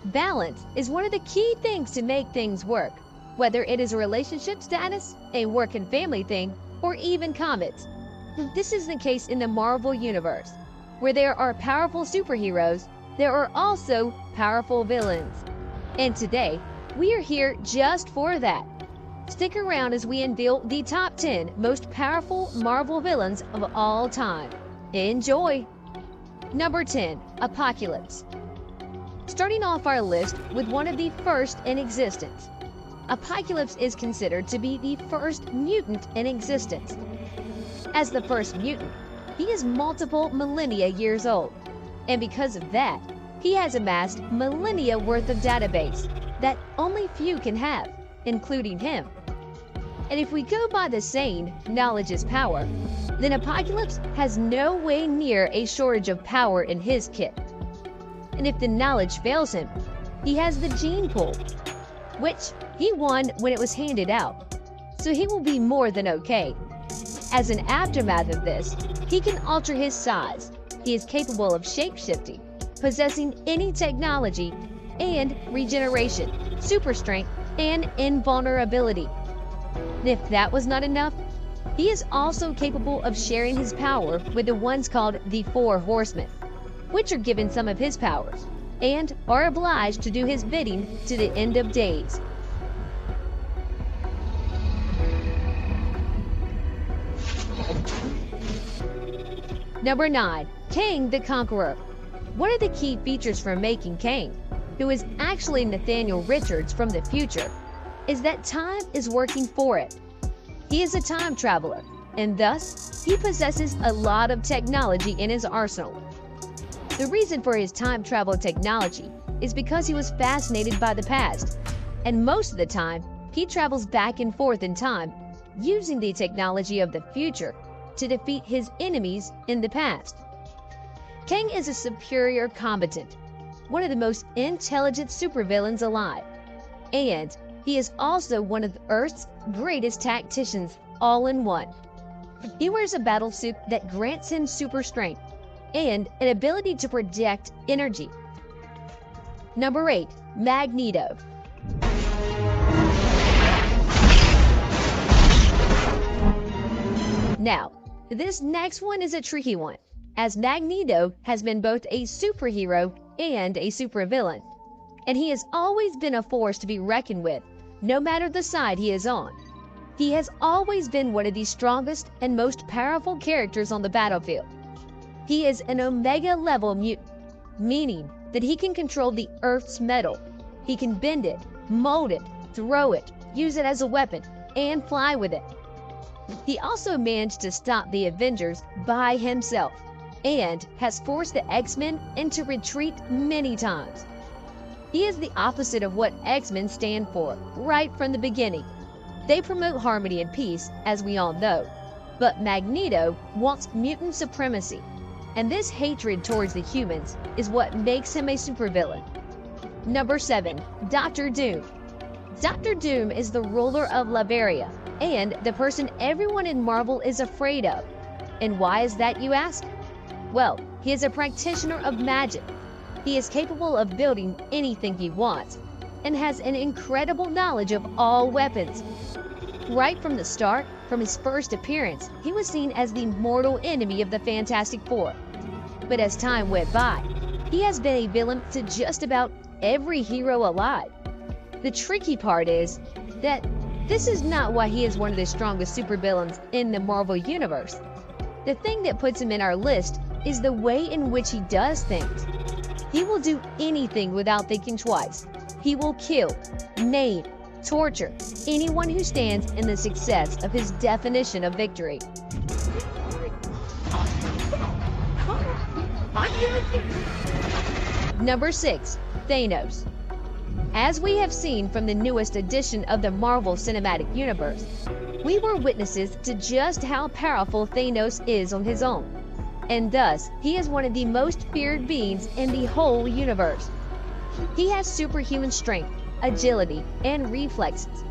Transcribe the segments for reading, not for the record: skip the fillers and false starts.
Balance is one of the key things to make things work, whether it is a relationship status, a work and family thing, or even comets. This is the case in the Marvel Universe. Where there are powerful superheroes, there are also powerful villains. And today, we are here just for that. Stick around as we unveil the top 10 most powerful Marvel villains of all time. Enjoy! Number 10. Apocalypse. Starting off our list with one of the first in existence. Apocalypse is considered to be the first mutant in existence. As the first mutant, he is multiple millennia years old, and because of that, he has amassed millennia worth of database that only few can have, including him. And if we go by the saying, knowledge is power, then Apocalypse has no way near a shortage of power in his kit. And if the knowledge fails him, he has the gene pool, which he won when it was handed out, so he will be more than okay. As an aftermath of this, he can alter his size. He is capable of shape-shifting, possessing any technology, and regeneration, super strength, and invulnerability. And if that was not enough, he is also capable of sharing his power with the ones called the Four Horsemen, which are given some of his powers, and are obliged to do his bidding to the end of days. Number 9. Kang the Conqueror. One of the key features for making Kang, who is actually Nathaniel Richards from the future, is that time is working for it. He is a time traveler, and thus, he possesses a lot of technology in his arsenal. The reason for his time travel technology is because he was fascinated by the past, and most of the time, he travels back and forth in time, using the technology of the future to defeat his enemies in the past. Kang is a superior combatant, one of the most intelligent supervillains alive, and he is also one of Earth's greatest tacticians all in one. He wears a battle suit that grants him super strength and an ability to project energy. Number 8. Magneto. Now, this next one is a tricky one, as Magneto has been both a superhero and a supervillain, and he has always been a force to be reckoned with, no matter the side he is on. He has always been one of the strongest and most powerful characters on the battlefield. He is an Omega-level mutant, meaning that he can control the Earth's metal. He can bend it, mold it, throw it, use it as a weapon, and fly with it. He also managed to stop the Avengers by himself, and has forced the X-Men into retreat many times. He is the opposite of what X-Men stand for, right from the beginning. They promote harmony and peace, as we all know, but Magneto wants mutant supremacy, and this hatred towards the humans is what makes him a supervillain. Number 7. Dr. Doom. Dr. Doom is the ruler of Latveria, and the person everyone in Marvel is afraid of. And why is that, you ask? Well, he is a practitioner of magic. He is capable of building anything he wants, and has an incredible knowledge of all weapons. Right from the start, from his first appearance, he was seen as the mortal enemy of the Fantastic Four. But as time went by, he has been a villain to just about every hero alive. The tricky part is that this is not why he is one of the strongest supervillains in the Marvel Universe. The thing that puts him in our list is the way in which he does things. He will do anything without thinking twice. He will kill, maim, torture anyone who stands in the success of his definition of victory. Number 6. Thanos. As we have seen from the newest edition of the Marvel Cinematic Universe, we were witnesses to just how powerful Thanos is on his own, and thus he is one of the most feared beings in the whole universe. He has superhuman strength, agility, and reflexes,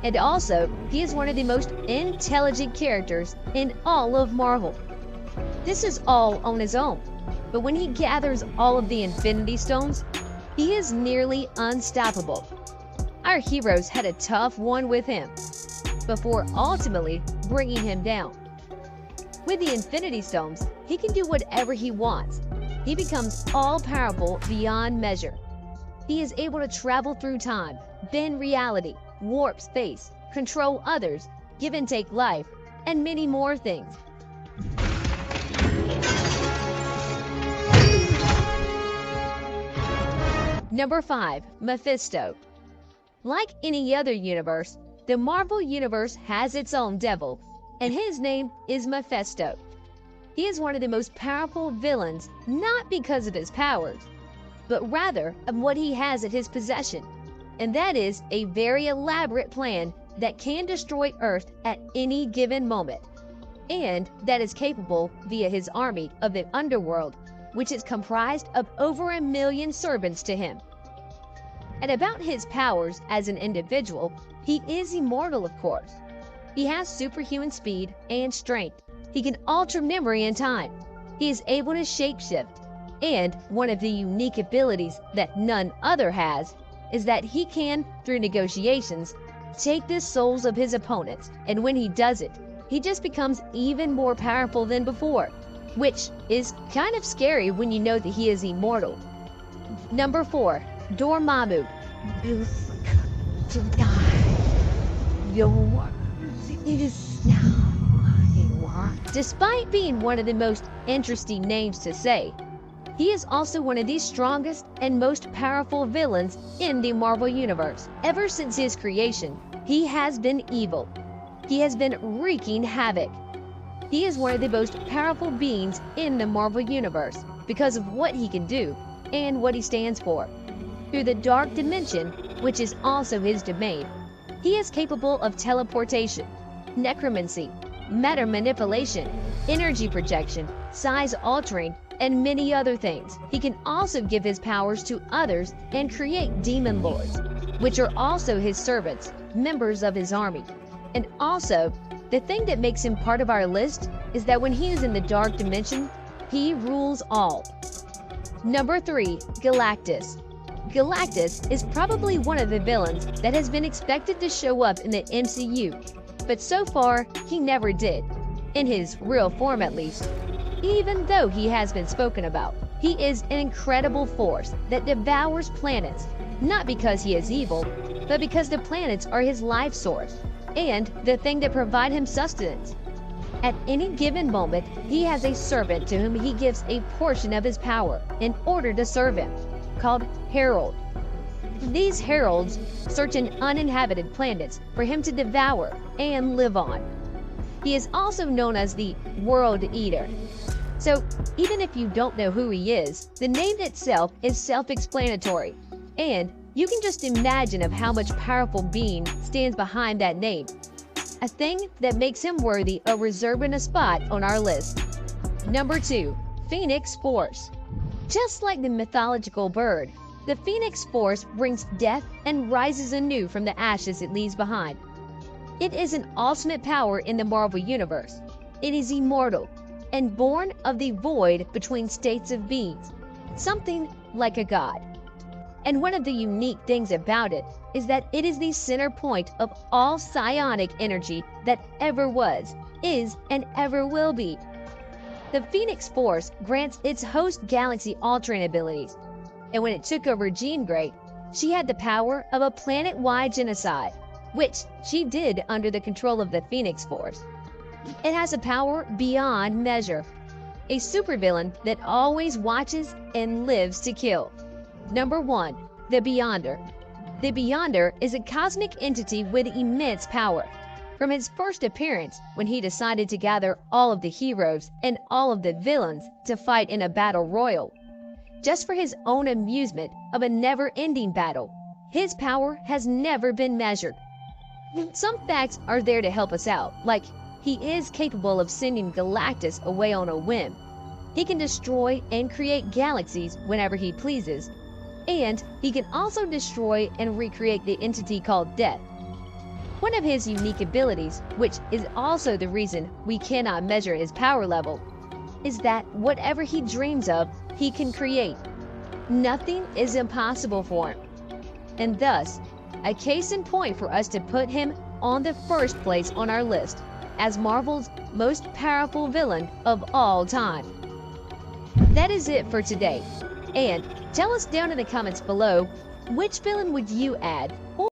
and also he is one of the most intelligent characters in all of Marvel. This is all on his own, but when he gathers all of the Infinity Stones, He is nearly unstoppable. Our heroes had a tough one with him before ultimately bringing him down. With the Infinity Stones, he can do whatever he wants. He becomes all-powerful beyond measure. He is able to travel through time, bend reality, warp space, control others, give and take life, and many more things. Number 5. Mephisto. Like any other universe, the Marvel Universe has its own devil, and his name is Mephisto. He is one of the most powerful villains, not because of his powers, but rather of what he has at his possession, and that is a very elaborate plan that can destroy Earth at any given moment, and that is capable via his army of the underworld, which is comprised of over 1 million servants to him. And about his powers as an individual, he is immortal, of course. He has superhuman speed and strength. He can alter memory and time. He is able to shapeshift. And one of the unique abilities that none other has is that he can, through negotiations, take the souls of his opponents. And when he does it, he just becomes even more powerful than before, which is kind of scary when you know that he is immortal. Number 4. Dormammu. To die. Your it is now. Despite being one of the most interesting names to say, he is also one of the strongest and most powerful villains in the Marvel Universe. Ever since his creation, he has been evil. He has been wreaking havoc. He is one of the most powerful beings in the Marvel Universe because of what he can do and what he stands for. Through the dark dimension, which is also his domain, he is capable of teleportation, necromancy, matter manipulation, energy projection, size altering, and many other things. He can also give his powers to others and create demon lords, which are also his servants, members of his army. And also, the thing that makes him part of our list is that when he is in the dark dimension, he rules all. Number 3. Galactus. Galactus is probably one of the villains that has been expected to show up in the MCU, but so far he never did, in his real form at least. Even though he has been spoken about, he is an incredible force that devours planets, not because he is evil, but because the planets are his life source and the thing that provide him sustenance. At any given moment, he has a servant to whom he gives a portion of his power in order to serve him, called Herald. These heralds search in uninhabited planets for him to devour and live on. He is also known as the World Eater. So even if you don't know who he is, the name itself is self-explanatory, and you can just imagine of how much powerful being stands behind that name, a thing that makes him worthy of reserving a spot on our list. Number 2. Phoenix Force. Just like the mythological bird, the Phoenix Force brings death and rises anew from the ashes it leaves behind. It is an ultimate power in the Marvel Universe. It is immortal and born of the void between states of beings, something like a god. And one of the unique things about it is that it is the center point of all psionic energy that ever was, is, and ever will be. The Phoenix Force grants its host galaxy altering abilities, and when it took over Jean Grey, she had the power of a planet-wide genocide, which she did under the control of the Phoenix Force. It has a power beyond measure, a supervillain that always watches and lives to kill. Number 1. The Beyonder. The Beyonder is a cosmic entity with immense power. From his first appearance, when he decided to gather all of the heroes and all of the villains to fight in a battle royal, just for his own amusement of a never-ending battle, his power has never been measured. Some facts are there to help us out, like he is capable of sending Galactus away on a whim. He can destroy and create galaxies whenever he pleases, and he can also destroy and recreate the entity called Death. One of his unique abilities, which is also the reason we cannot measure his power level, is that whatever he dreams of, he can create. Nothing is impossible for him, and thus a case in point for us to put him on the first place on our list as Marvel's most powerful villain of all time. That is it for today, and tell us down in the comments below, which villain would you add?